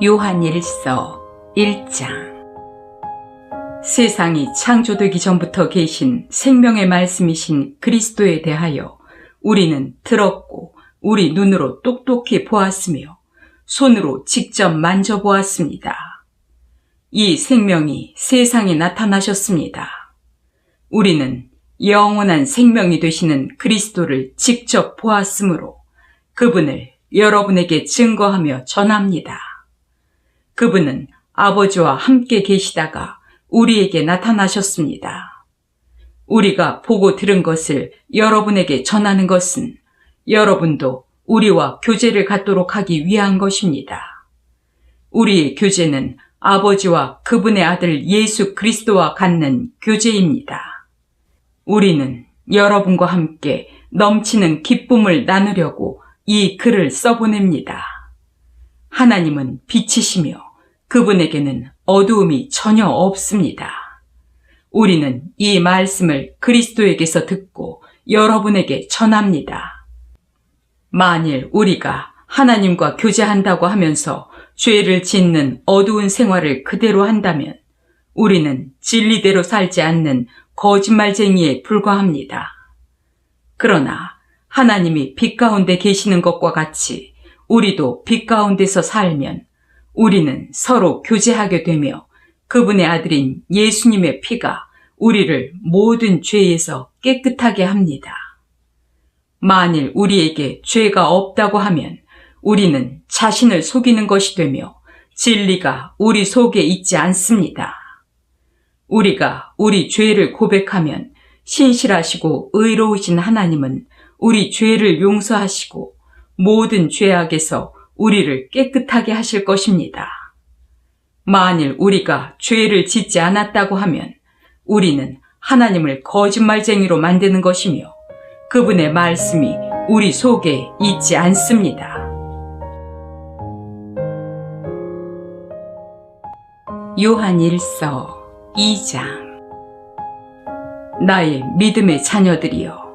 요한일서 1장. 세상이 창조되기 전부터 계신 생명의 말씀이신 그리스도에 대하여 우리는 들었고 우리 눈으로 똑똑히 보았으며 손으로 직접 만져보았습니다. 이 생명이 세상에 나타나셨습니다. 우리는 영원한 생명이 되시는 그리스도를 직접 보았으므로 그분을 여러분에게 증거하며 전합니다. 그분은 아버지와 함께 계시다가 우리에게 나타나셨습니다. 우리가 보고 들은 것을 여러분에게 전하는 것은 여러분도 우리와 교제를 갖도록 하기 위한 것입니다. 우리의 교제는 아버지와 그분의 아들 예수 그리스도와 갖는 교제입니다. 우리는 여러분과 함께 넘치는 기쁨을 나누려고 이 글을 써보냅니다. 하나님은 빛이시며 그분에게는 어두움이 전혀 없습니다. 우리는 이 말씀을 그리스도에게서 듣고 여러분에게 전합니다. 만일 우리가 하나님과 교제한다고 하면서 죄를 짓는 어두운 생활을 그대로 한다면 우리는 진리대로 살지 않는 거짓말쟁이에 불과합니다. 그러나 하나님이 빛 가운데 계시는 것과 같이 우리도 빛 가운데서 살면 우리는 서로 교제하게 되며 그분의 아들인 예수님의 피가 우리를 모든 죄에서 깨끗하게 합니다. 만일 우리에게 죄가 없다고 하면 우리는 자신을 속이는 것이 되며 진리가 우리 속에 있지 않습니다. 우리가 우리 죄를 고백하면 신실하시고 의로우신 하나님은 우리 죄를 용서하시고 모든 죄악에서 우리를 깨끗하게 하실 것입니다. 만일 우리가 죄를 짓지 않았다고 하면 우리는 하나님을 거짓말쟁이로 만드는 것이며 그분의 말씀이 우리 속에 있지 않습니다. 요한일서 2장. 나의 믿음의 자녀들이여,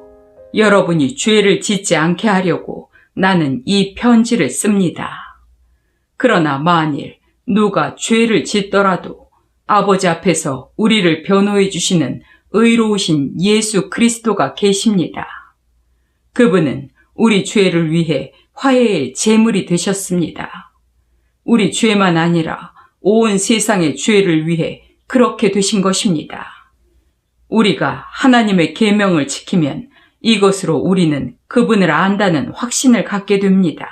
여러분이 죄를 짓지 않게 하려고 나는 이 편지를 씁니다. 그러나 만일 누가 죄를 짓더라도 아버지 앞에서 우리를 변호해 주시는 의로우신 예수 그리스도가 계십니다. 그분은 우리 죄를 위해 화해의 제물이 되셨습니다. 우리 죄만 아니라 온 세상의 죄를 위해 그렇게 되신 것입니다. 우리가 하나님의 계명을 지키면 이것으로 우리는 그분을 안다는 확신을 갖게 됩니다.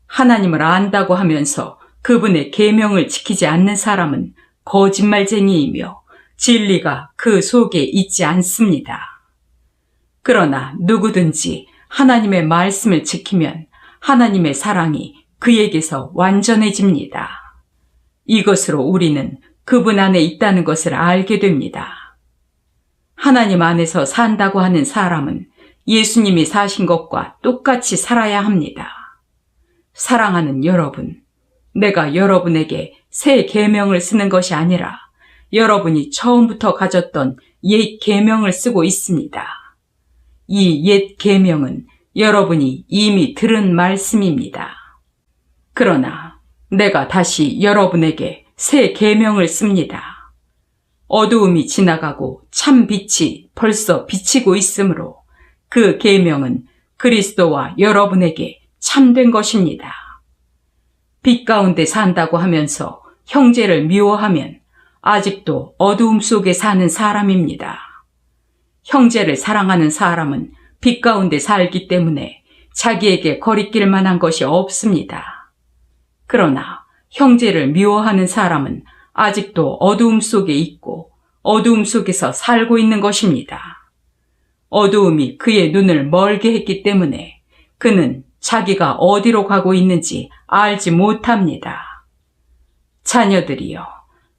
하나님을 안다고 하면서 그분의 계명을 지키지 않는 사람은 거짓말쟁이이며 진리가 그 속에 있지 않습니다. 그러나 누구든지 하나님의 말씀을 지키면 하나님의 사랑이 그에게서 완전해집니다. 이것으로 우리는 그분 안에 있다는 것을 알게 됩니다. 하나님 안에서 산다고 하는 사람은 예수님이 사신 것과 똑같이 살아야 합니다. 사랑하는 여러분, 내가 여러분에게 새 계명을 쓰는 것이 아니라 여러분이 처음부터 가졌던 옛 계명을 쓰고 있습니다. 이 옛 계명은 여러분이 이미 들은 말씀입니다. 그러나 내가 다시 여러분에게 새 계명을 씁니다. 어두움이 지나가고 참 빛이 벌써 비치고 있으므로 그 계명은 그리스도와 여러분에게 참된 것입니다. 빛 가운데 산다고 하면서 형제를 미워하면 아직도 어두움 속에 사는 사람입니다. 형제를 사랑하는 사람은 빛 가운데 살기 때문에 자기에게 거리낄 만한 것이 없습니다. 그러나 형제를 미워하는 사람은 아직도 어두움 속에 있고 어두움 속에서 살고 있는 것입니다. 어두움이 그의 눈을 멀게 했기 때문에 그는 자기가 어디로 가고 있는지 알지 못합니다. 자녀들이여,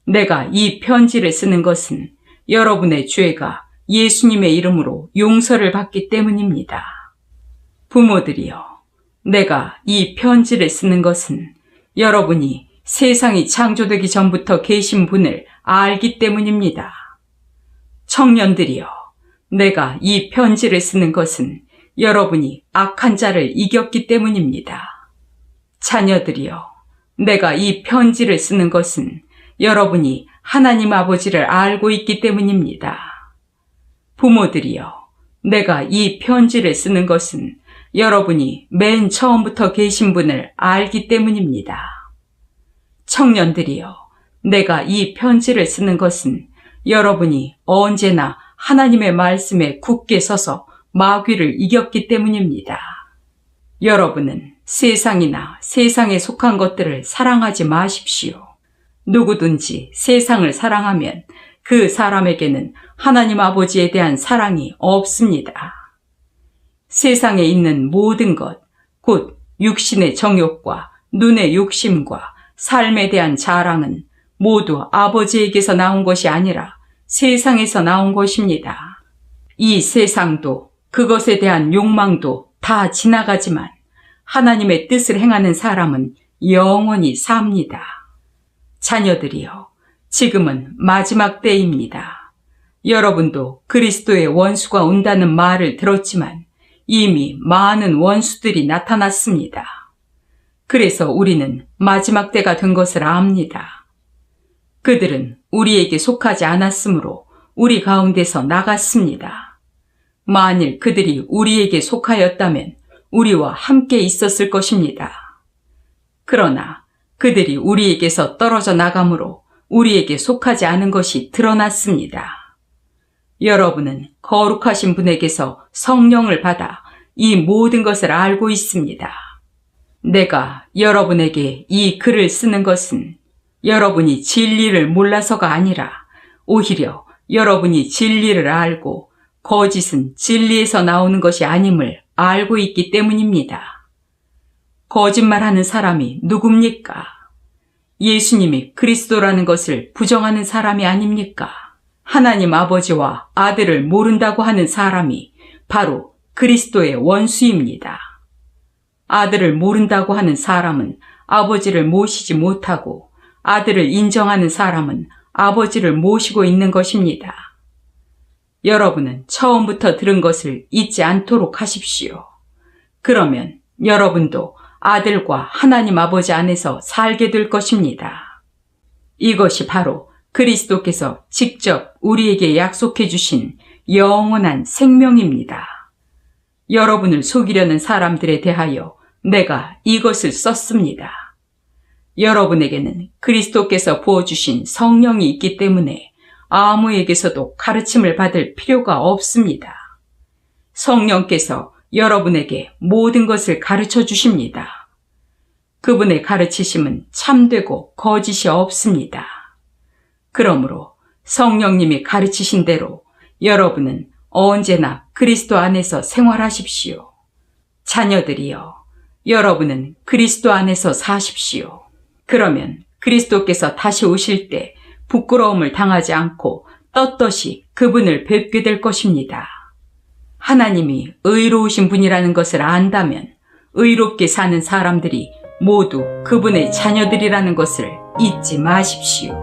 내가 이 편지를 쓰는 것은 여러분의 죄가 예수님의 이름으로 용서를 받기 때문입니다. 부모들이여, 내가 이 편지를 쓰는 것은 여러분이 세상이 창조되기 전부터 계신 분을 알기 때문입니다. 청년들이여, 내가 이 편지를 쓰는 것은 여러분이 악한 자를 이겼기 때문입니다. 자녀들이여, 내가 이 편지를 쓰는 것은 여러분이 하나님 아버지를 알고 있기 때문입니다. 부모들이여, 내가 이 편지를 쓰는 것은 여러분이 맨 처음부터 계신 분을 알기 때문입니다. 청년들이여, 내가 이 편지를 쓰는 것은 여러분이 언제나 하나님의 말씀에 굳게 서서 마귀를 이겼기 때문입니다. 여러분은 세상이나 세상에 속한 것들을 사랑하지 마십시오. 누구든지 세상을 사랑하면 그 사람에게는 하나님 아버지에 대한 사랑이 없습니다. 세상에 있는 모든 것, 곧 육신의 정욕과 눈의 욕심과 삶에 대한 자랑은 모두 아버지에게서 나온 것이 아니라 세상에서 나온 것입니다. 이 세상도 그것에 대한 욕망도 다 지나가지만 하나님의 뜻을 행하는 사람은 영원히 삽니다. 자녀들이여, 지금은 마지막 때입니다. 여러분도 그리스도의 원수가 온다는 말을 들었지만 이미 많은 원수들이 나타났습니다. 그래서 우리는 마지막 때가 된 것을 압니다. 그들은 우리에게 속하지 않았으므로 우리 가운데서 나갔습니다. 만일 그들이 우리에게 속하였다면 우리와 함께 있었을 것입니다. 그러나 그들이 우리에게서 떨어져 나가므로 우리에게 속하지 않은 것이 드러났습니다. 여러분은 거룩하신 분에게서 성령을 받아 이 모든 것을 알고 있습니다. 내가 여러분에게 이 글을 쓰는 것은 여러분이 진리를 몰라서가 아니라 오히려 여러분이 진리를 알고 거짓은 진리에서 나오는 것이 아님을 알고 있기 때문입니다. 거짓말하는 사람이 누굽니까? 예수님이 그리스도라는 것을 부정하는 사람이 아닙니까? 하나님 아버지와 아들을 모른다고 하는 사람이 바로 그리스도의 원수입니다. 아들을 모른다고 하는 사람은 아버지를 모시지 못하고 아들을 인정하는 사람은 아버지를 모시고 있는 것입니다. 여러분은 처음부터 들은 것을 잊지 않도록 하십시오. 그러면 여러분도 아들과 하나님 아버지 안에서 살게 될 것입니다. 이것이 바로 그리스도께서 직접 우리에게 약속해 주신 영원한 생명입니다. 여러분을 속이려는 사람들에 대하여 내가 이것을 썼습니다. 여러분에게는 그리스도께서 부어주신 성령이 있기 때문에 아무에게서도 가르침을 받을 필요가 없습니다. 성령께서 여러분에게 모든 것을 가르쳐 주십니다. 그분의 가르치심은 참되고 거짓이 없습니다. 그러므로 성령님이 가르치신 대로 여러분은 언제나 그리스도 안에서 생활하십시오. 자녀들이여, 여러분은 그리스도 안에서 사십시오. 그러면 그리스도께서 다시 오실 때 부끄러움을 당하지 않고 떳떳이 그분을 뵙게 될 것입니다. 하나님이 의로우신 분이라는 것을 안다면 의롭게 사는 사람들이 모두 그분의 자녀들이라는 것을 잊지 마십시오.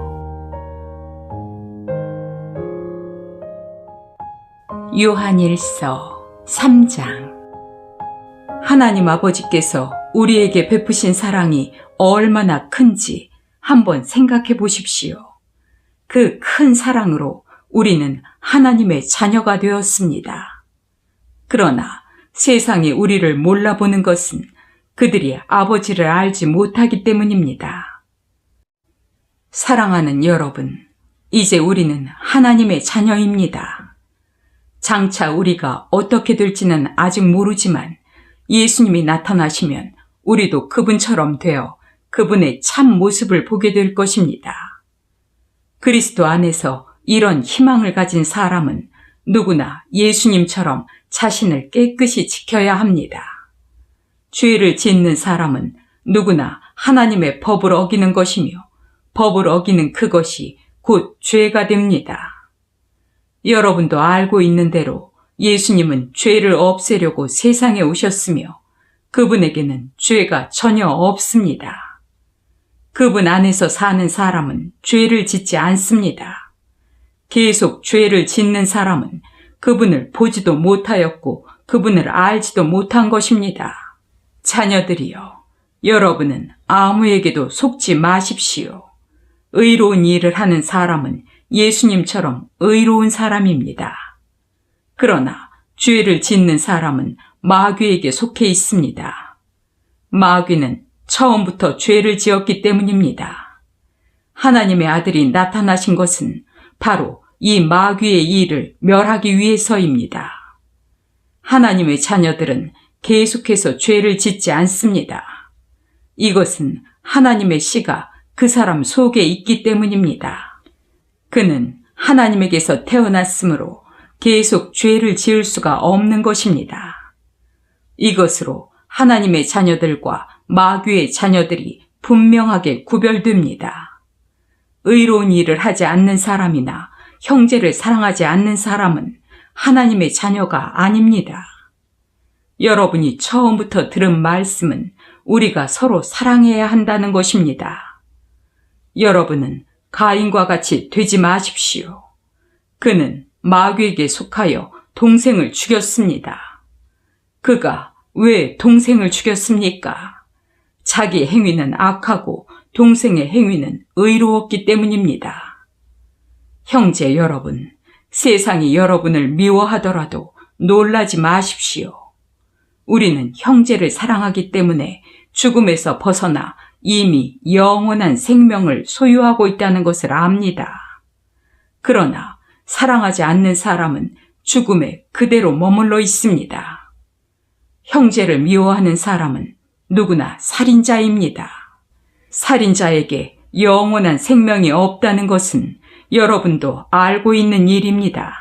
요한일서 3장. 하나님 아버지께서 우리에게 베푸신 사랑이 얼마나 큰지 한번 생각해 보십시오. 그 큰 사랑으로 우리는 하나님의 자녀가 되었습니다. 그러나 세상이 우리를 몰라보는 것은 그들이 아버지를 알지 못하기 때문입니다. 사랑하는 여러분, 이제 우리는 하나님의 자녀입니다. 장차 우리가 어떻게 될지는 아직 모르지만 예수님이 나타나시면 우리도 그분처럼 되어 그분의 참 모습을 보게 될 것입니다. 그리스도 안에서 이런 희망을 가진 사람은 누구나 예수님처럼 자신을 깨끗이 지켜야 합니다. 죄를 짓는 사람은 누구나 하나님의 법을 어기는 것이며 법을 어기는 그것이 곧 죄가 됩니다. 여러분도 알고 있는 대로 예수님은 죄를 없애려고 세상에 오셨으며 그분에게는 죄가 전혀 없습니다. 그분 안에서 사는 사람은 죄를 짓지 않습니다. 계속 죄를 짓는 사람은 그분을 보지도 못하였고 그분을 알지도 못한 것입니다. 자녀들이여, 여러분은 아무에게도 속지 마십시오. 의로운 일을 하는 사람은 예수님처럼 의로운 사람입니다. 그러나 죄를 짓는 사람은 마귀에게 속해 있습니다. 마귀는 처음부터 죄를 지었기 때문입니다. 하나님의 아들이 나타나신 것은 바로 이 마귀의 일을 멸하기 위해서입니다. 하나님의 자녀들은 계속해서 죄를 짓지 않습니다. 이것은 하나님의 씨가 그 사람 속에 있기 때문입니다. 그는 하나님에게서 태어났으므로 계속 죄를 지을 수가 없는 것입니다. 이것으로 하나님의 자녀들과 마귀의 자녀들이 분명하게 구별됩니다. 의로운 일을 하지 않는 사람이나 형제를 사랑하지 않는 사람은 하나님의 자녀가 아닙니다. 여러분이 처음부터 들은 말씀은 우리가 서로 사랑해야 한다는 것입니다. 여러분은 가인과 같이 되지 마십시오. 그는 마귀에게 속하여 동생을 죽였습니다. 그가 왜 동생을 죽였습니까? 자기 행위는 악하고 동생의 행위는 의로웠기 때문입니다. 형제 여러분, 세상이 여러분을 미워하더라도 놀라지 마십시오. 우리는 형제를 사랑하기 때문에 죽음에서 벗어나 이미 영원한 생명을 소유하고 있다는 것을 압니다. 그러나 사랑하지 않는 사람은 죽음에 그대로 머물러 있습니다. 형제를 미워하는 사람은 누구나 살인자입니다. 살인자에게 영원한 생명이 없다는 것은 여러분도 알고 있는 일입니다.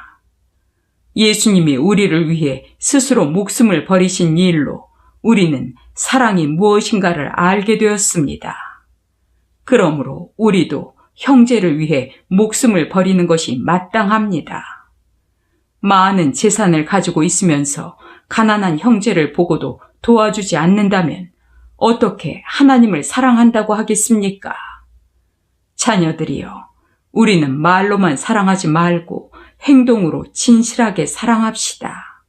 예수님이 우리를 위해 스스로 목숨을 버리신 일로 우리는 사랑이 무엇인가를 알게 되었습니다. 그러므로 우리도 형제를 위해 목숨을 버리는 것이 마땅합니다. 많은 재산을 가지고 있으면서 가난한 형제를 보고도 도와주지 않는다면 어떻게 하나님을 사랑한다고 하겠습니까? 자녀들이여, 우리는 말로만 사랑하지 말고 행동으로 진실하게 사랑합시다.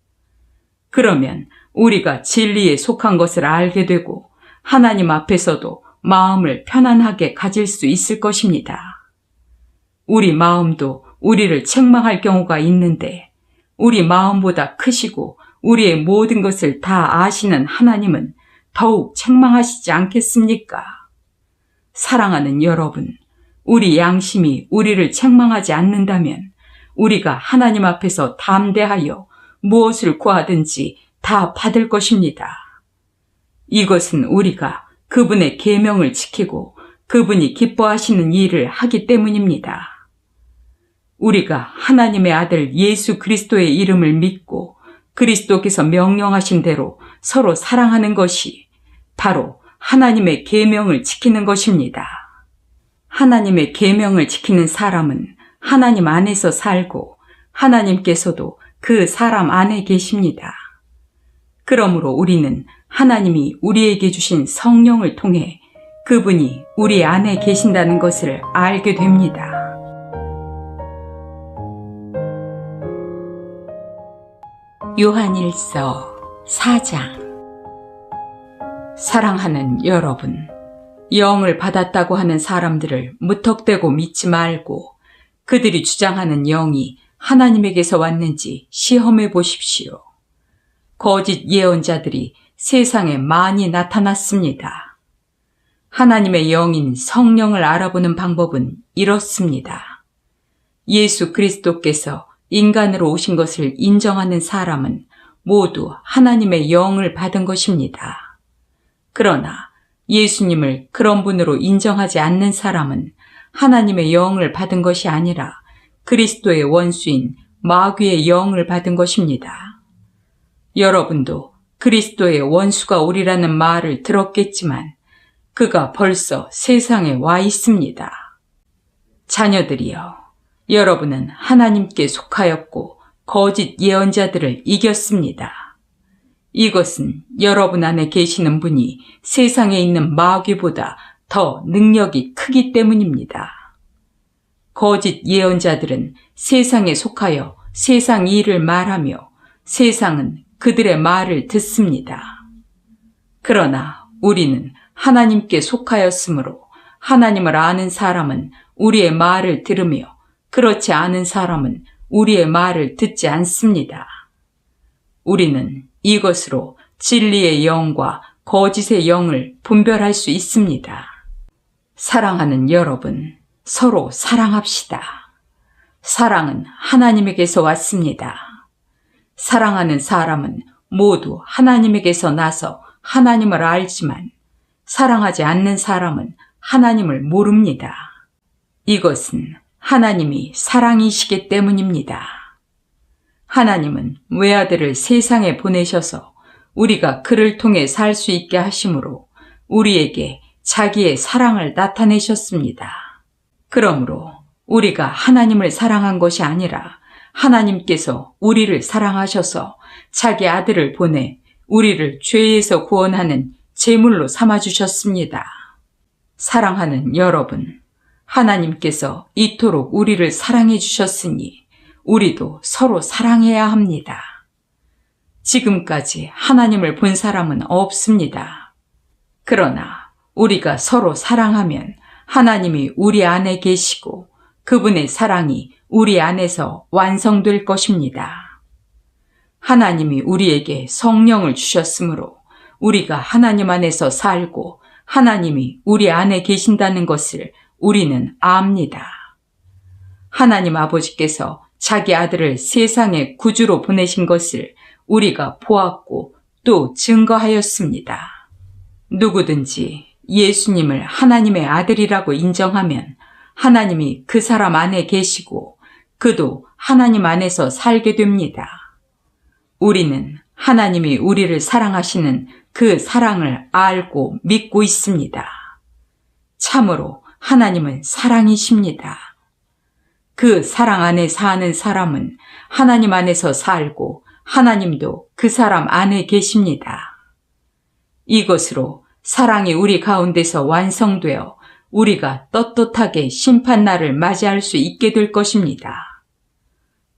그러면 우리가 진리에 속한 것을 알게 되고 하나님 앞에서도 마음을 편안하게 가질 수 있을 것입니다. 우리 마음도 우리를 책망할 경우가 있는데 우리 마음보다 크시고 우리의 모든 것을 다 아시는 하나님은 더욱 책망하시지 않겠습니까? 사랑하는 여러분, 우리 양심이 우리를 책망하지 않는다면 우리가 하나님 앞에서 담대하여 무엇을 구하든지 다 받을 것입니다. 이것은 우리가 그분의 계명을 지키고 그분이 기뻐하시는 일을 하기 때문입니다. 우리가 하나님의 아들 예수 그리스도의 이름을 믿고 그리스도께서 명령하신 대로 서로 사랑하는 것이 바로 하나님의 계명을 지키는 것입니다. 하나님의 계명을 지키는 사람은 하나님 안에서 살고 하나님께서도 그 사람 안에 계십니다. 그러므로 우리는 하나님이 우리에게 주신 성령을 통해 그분이 우리 안에 계신다는 것을 알게 됩니다. 요한일서 4장. 사랑하는 여러분, 영을 받았다고 하는 사람들을 무턱대고 믿지 말고 그들이 주장하는 영이 하나님에게서 왔는지 시험해 보십시오. 거짓 예언자들이 세상에 많이 나타났습니다. 하나님의 영인 성령을 알아보는 방법은 이렇습니다. 예수 그리스도께서 인간으로 오신 것을 인정하는 사람은 모두 하나님의 영을 받은 것입니다. 그러나 예수님을 그런 분으로 인정하지 않는 사람은 하나님의 영을 받은 것이 아니라 그리스도의 원수인 마귀의 영을 받은 것입니다. 여러분도 그리스도의 원수가 오리라는 말을 들었겠지만 그가 벌써 세상에 와 있습니다. 자녀들이여, 여러분은 하나님께 속하였고 거짓 예언자들을 이겼습니다. 이것은 여러분 안에 계시는 분이 세상에 있는 마귀보다 더 능력이 크기 때문입니다. 거짓 예언자들은 세상에 속하여 세상 일을 말하며 세상은 그들의 말을 듣습니다. 그러나 우리는 하나님께 속하였으므로 하나님을 아는 사람은 우리의 말을 들으며 그렇지 않은 사람은 우리의 말을 듣지 않습니다. 우리는 이것으로 진리의 영과 거짓의 영을 분별할 수 있습니다. 사랑하는 여러분, 서로 사랑합시다. 사랑은 하나님에게서 왔습니다. 사랑하는 사람은 모두 하나님에게서 나서 하나님을 알지만 사랑하지 않는 사람은 하나님을 모릅니다. 이것은 하나님이 사랑이시기 때문입니다. 하나님은 외아들을 세상에 보내셔서 우리가 그를 통해 살 수 있게 하심으로 우리에게 자기의 사랑을 나타내셨습니다. 그러므로 우리가 하나님을 사랑한 것이 아니라 하나님께서 우리를 사랑하셔서 자기 아들을 보내 우리를 죄에서 구원하는 제물로 삼아주셨습니다. 사랑하는 여러분, 하나님께서 이토록 우리를 사랑해 주셨으니 우리도 서로 사랑해야 합니다. 지금까지 하나님을 본 사람은 없습니다. 그러나 우리가 서로 사랑하면 하나님이 우리 안에 계시고 그분의 사랑이 우리 안에서 완성될 것입니다. 하나님이 우리에게 성령을 주셨으므로 우리가 하나님 안에서 살고 하나님이 우리 안에 계신다는 것을 우리는 압니다. 하나님 아버지께서 자기 아들을 세상에 구주로 보내신 것을 우리가 보았고 또 증거하였습니다. 누구든지 예수님을 하나님의 아들이라고 인정하면 하나님이 그 사람 안에 계시고 그도 하나님 안에서 살게 됩니다. 우리는 하나님이 우리를 사랑하시는 그 사랑을 알고 믿고 있습니다. 참으로 하나님은 사랑이십니다. 그 사랑 안에 사는 사람은 하나님 안에서 살고 하나님도 그 사람 안에 계십니다. 이것으로 사랑이 우리 가운데서 완성되어 우리가 떳떳하게 심판날을 맞이할 수 있게 될 것입니다.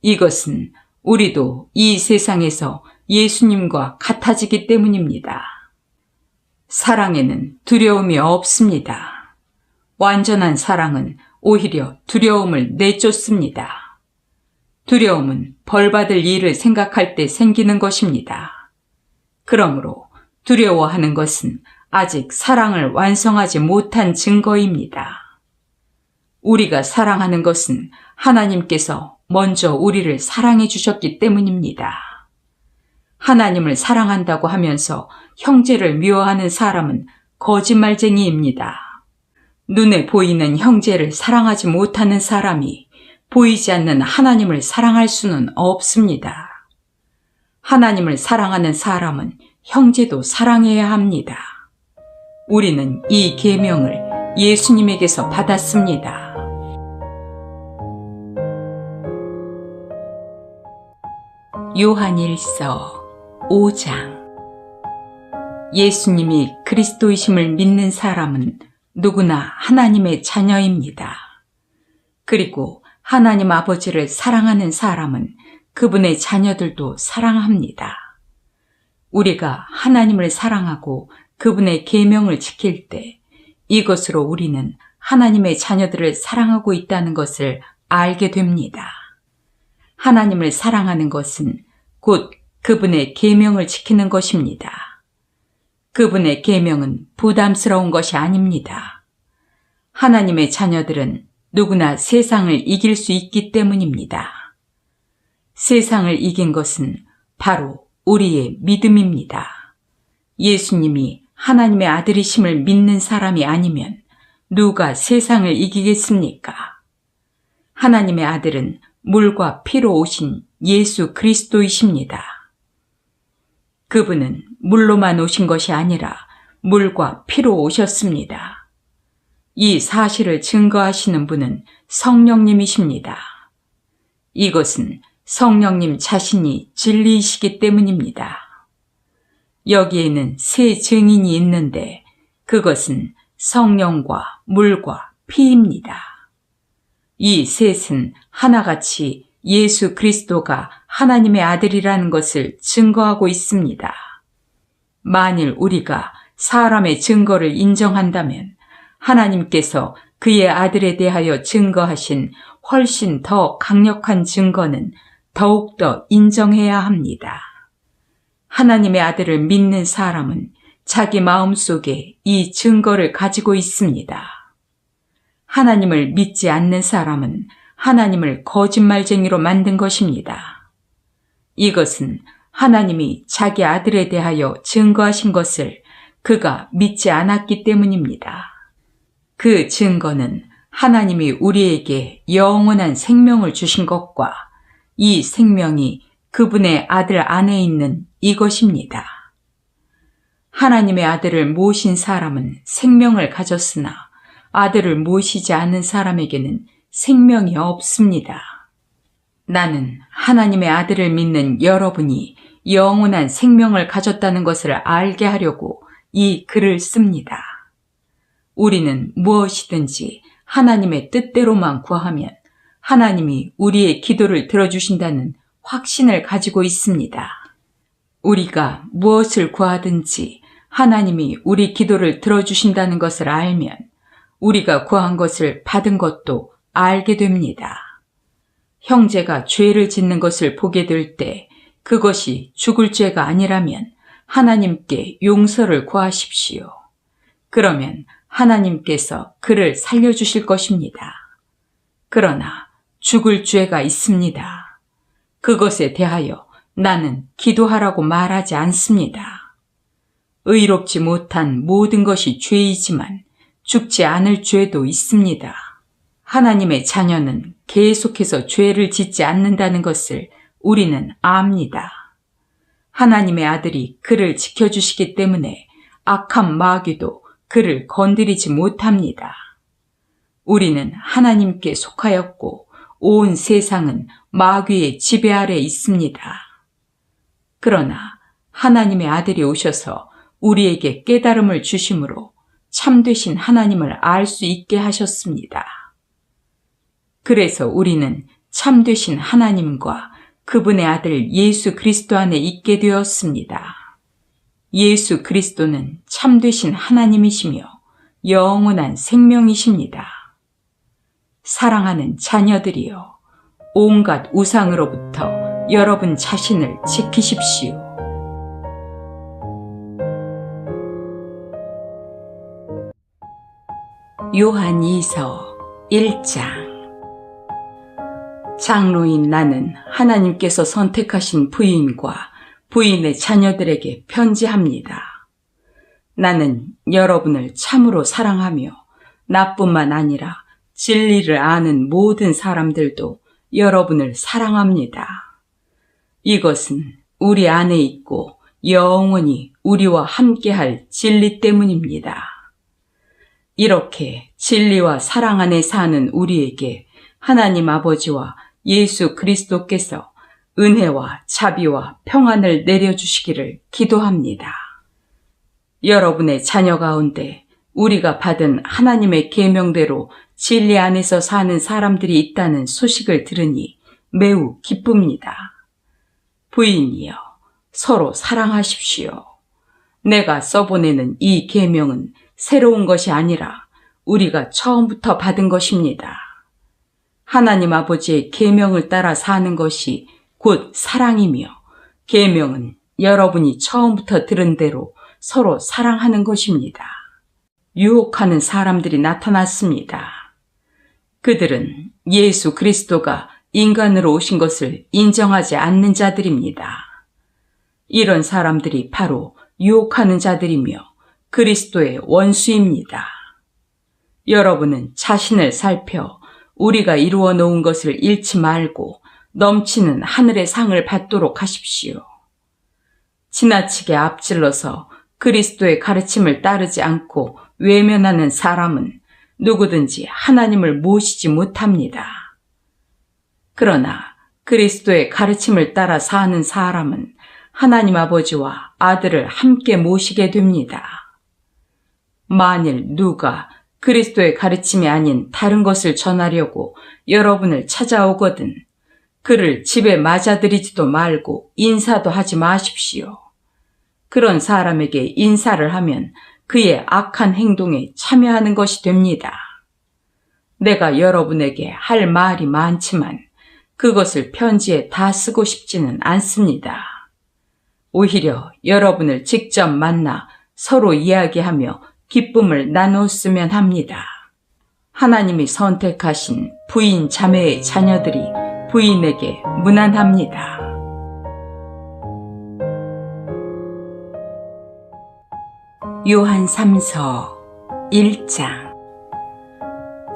이것은 우리도 이 세상에서 예수님과 같아지기 때문입니다. 사랑에는 두려움이 없습니다. 완전한 사랑은 오히려 두려움을 내쫓습니다. 두려움은 벌받을 일을 생각할 때 생기는 것입니다. 그러므로 두려워하는 것은 아직 사랑을 완성하지 못한 증거입니다. 우리가 사랑하는 것은 하나님께서 먼저 우리를 사랑해 주셨기 때문입니다. 하나님을 사랑한다고 하면서 형제를 미워하는 사람은 거짓말쟁이입니다. 눈에 보이는 형제를 사랑하지 못하는 사람이 보이지 않는 하나님을 사랑할 수는 없습니다. 하나님을 사랑하는 사람은 형제도 사랑해야 합니다. 우리는 이 계명을 예수님에게서 받았습니다. 요한일서 5장. 예수님이 그리스도이심을 믿는 사람은 누구나 하나님의 자녀입니다. 그리고 하나님 아버지를 사랑하는 사람은 그분의 자녀들도 사랑합니다. 우리가 하나님을 사랑하고 그분의 계명을 지킬 때 이것으로 우리는 하나님의 자녀들을 사랑하고 있다는 것을 알게 됩니다. 하나님을 사랑하는 것은 곧 그분의 계명을 지키는 것입니다. 그분의 계명은 부담스러운 것이 아닙니다. 하나님의 자녀들은 누구나 세상을 이길 수 있기 때문입니다. 세상을 이긴 것은 바로 우리의 믿음입니다. 예수님이 하나님의 아들이심을 믿는 사람이 아니면 누가 세상을 이기겠습니까? 하나님의 아들은 물과 피로 오신 예수 그리스도이십니다. 그분은 물로만 오신 것이 아니라 물과 피로 오셨습니다. 이 사실을 증거하시는 분은 성령님이십니다. 이것은 성령님 자신이 진리이시기 때문입니다. 여기에는 세 증인이 있는데 그것은 성령과 물과 피입니다. 이 셋은 하나같이 예수 그리스도가 하나님의 아들이라는 것을 증거하고 있습니다. 만일 우리가 사람의 증거를 인정한다면 하나님께서 그의 아들에 대하여 증거하신 훨씬 더 강력한 증거는 더욱더 인정해야 합니다. 하나님의 아들을 믿는 사람은 자기 마음속에 이 증거를 가지고 있습니다. 하나님을 믿지 않는 사람은 하나님을 거짓말쟁이로 만든 것입니다. 이것은 하나님이 자기 아들에 대하여 증거하신 것을 그가 믿지 않았기 때문입니다. 그 증거는 하나님이 우리에게 영원한 생명을 주신 것과 이 생명이 그분의 아들 안에 있는 이것입니다. 하나님의 아들을 모신 사람은 생명을 가졌으나 아들을 모시지 않는 사람에게는 생명이 없습니다. 나는 하나님의 아들을 믿는 여러분이 영원한 생명을 가졌다는 것을 알게 하려고 이 글을 씁니다. 우리는 무엇이든지 하나님의 뜻대로만 구하면 하나님이 우리의 기도를 들어주신다는 확신을 가지고 있습니다. 우리가 무엇을 구하든지 하나님이 우리 기도를 들어주신다는 것을 알면 우리가 구한 것을 받은 것도 알게 됩니다. 형제가 죄를 짓는 것을 보게 될 때 그것이 죽을 죄가 아니라면 하나님께 용서를 구하십시오. 그러면 하나님께서 그를 살려주실 것입니다. 그러나 죽을 죄가 있습니다. 그것에 대하여 나는 기도하라고 말하지 않습니다. 의롭지 못한 모든 것이 죄이지만 죽지 않을 죄도 있습니다. 하나님의 자녀는 계속해서 죄를 짓지 않는다는 것을 우리는 압니다. 하나님의 아들이 그를 지켜주시기 때문에 악한 마귀도 그를 건드리지 못합니다. 우리는 하나님께 속하였고 온 세상은 마귀의 지배 아래 있습니다. 그러나 하나님의 아들이 오셔서 우리에게 깨달음을 주심으로 참되신 하나님을 알 수 있게 하셨습니다. 그래서 우리는 참되신 하나님과 그분의 아들 예수 그리스도 안에 있게 되었습니다. 예수 그리스도는 참되신 하나님이시며 영원한 생명이십니다. 사랑하는 자녀들이여, 온갖 우상으로부터 여러분 자신을 지키십시오. 요한 2서 1장. 장로인 나는 하나님께서 선택하신 부인과 부인의 자녀들에게 편지합니다. 나는 여러분을 참으로 사랑하며 나뿐만 아니라 진리를 아는 모든 사람들도 여러분을 사랑합니다. 이것은 우리 안에 있고 영원히 우리와 함께할 진리 때문입니다. 이렇게 진리와 사랑 안에 사는 우리에게 하나님 아버지와 예수 그리스도께서 은혜와 자비와 평안을 내려주시기를 기도합니다. 여러분의 자녀 가운데 우리가 받은 하나님의 계명대로 진리 안에서 사는 사람들이 있다는 소식을 들으니 매우 기쁩니다. 부인이여, 서로 사랑하십시오. 내가 써보내는 이 계명은 새로운 것이 아니라 우리가 처음부터 받은 것입니다. 하나님 아버지의 계명을 따라 사는 것이 곧 사랑이며 계명은 여러분이 처음부터 들은 대로 서로 사랑하는 것입니다. 유혹하는 사람들이 나타났습니다. 그들은 예수 그리스도가 인간으로 오신 것을 인정하지 않는 자들입니다. 이런 사람들이 바로 유혹하는 자들이며 그리스도의 원수입니다. 여러분은 자신을 살펴 우리가 이루어 놓은 것을 잃지 말고 넘치는 하늘의 상을 받도록 하십시오. 지나치게 앞질러서 그리스도의 가르침을 따르지 않고 외면하는 사람은 누구든지 하나님을 모시지 못합니다. 그러나 그리스도의 가르침을 따라 사는 사람은 하나님 아버지와 아들을 함께 모시게 됩니다. 만일 누가 그리스도의 가르침이 아닌 다른 것을 전하려고 여러분을 찾아오거든 그를 집에 맞아들이지도 말고 인사도 하지 마십시오. 그런 사람에게 인사를 하면 그의 악한 행동에 참여하는 것이 됩니다. 내가 여러분에게 할 말이 많지만 그것을 편지에 다 쓰고 싶지는 않습니다. 오히려 여러분을 직접 만나 서로 이야기하며 기쁨을 나누었으면 합니다. 하나님이 선택하신 부인 자매의 자녀들이 부인에게 무난합니다. 요한 3서 1장.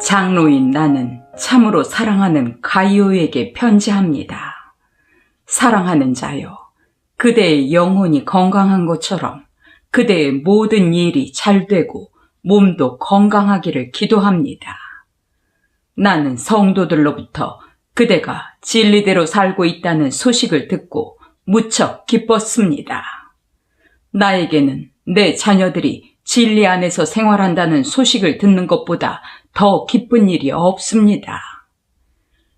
장로인 나는 참으로 사랑하는 가이오에게 편지합니다. 사랑하는 자여, 그대의 영혼이 건강한 것처럼 그대의 모든 일이 잘 되고 몸도 건강하기를 기도합니다. 나는 성도들로부터 그대가 진리대로 살고 있다는 소식을 듣고 무척 기뻤습니다. 나에게는 내 자녀들이 진리 안에서 생활한다는 소식을 듣는 것보다 더 기쁜 일이 없습니다.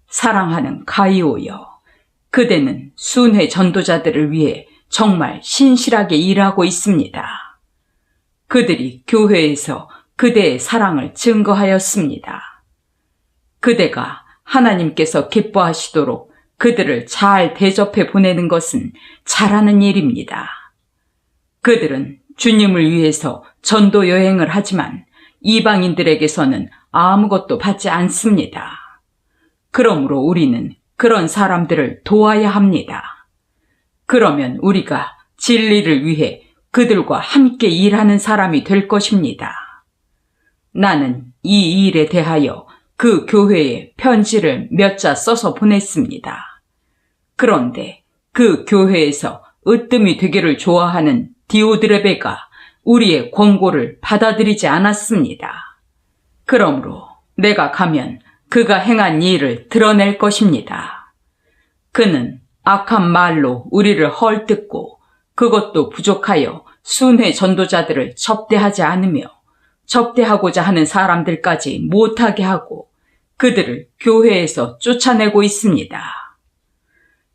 사랑하는 가이오여, 그대는 순회 전도자들을 위해 정말 신실하게 일하고 있습니다. 그들이 교회에서 그대의 사랑을 증거하였습니다. 그대가 하나님께서 기뻐하시도록 그들을 잘 대접해 보내는 것은 잘하는 일입니다. 그들은 주님을 위해서 전도 여행을 하지만 이방인들에게서는 아무것도 받지 않습니다. 그러므로 우리는 그런 사람들을 도와야 합니다. 그러면 우리가 진리를 위해 그들과 함께 일하는 사람이 될 것입니다. 나는 이 일에 대하여 그 교회에 편지를 몇 자 써서 보냈습니다. 그런데 그 교회에서 으뜸이 되기를 좋아하는 디오드레베가 우리의 권고를 받아들이지 않았습니다. 그러므로 내가 가면 그가 행한 일을 드러낼 것입니다. 그는 악한 말로 우리를 헐뜯고 그것도 부족하여 순회 전도자들을 접대하지 않으며 접대하고자 하는 사람들까지 못하게 하고 그들을 교회에서 쫓아내고 있습니다.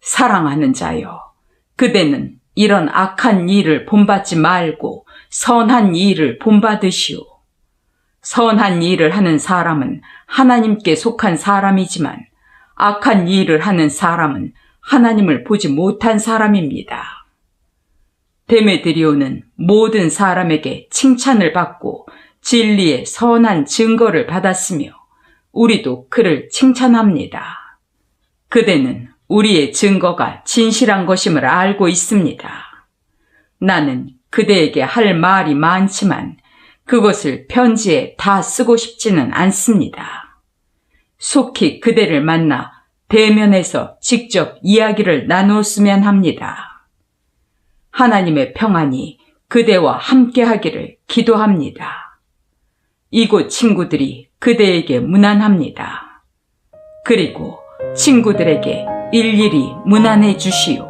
사랑하는 자여, 그대는 이런 악한 일을 본받지 말고 선한 일을 본받으시오. 선한 일을 하는 사람은 하나님께 속한 사람이지만 악한 일을 하는 사람은 하나님을 보지 못한 사람입니다. 데메드리오는 모든 사람에게 칭찬을 받고 진리의 선한 증거를 받았으며 우리도 그를 칭찬합니다. 그대는 우리의 증거가 진실한 것임을 알고 있습니다. 나는 그대에게 할 말이 많지만 그것을 편지에 다 쓰고 싶지는 않습니다. 속히 그대를 만나 대면해서 직접 이야기를 나누었으면 합니다. 하나님의 평안이 그대와 함께 하기를 기도합니다. 이곳 친구들이 그대에게 무난합니다. 그리고 친구들에게 일일이 문안해 주시오.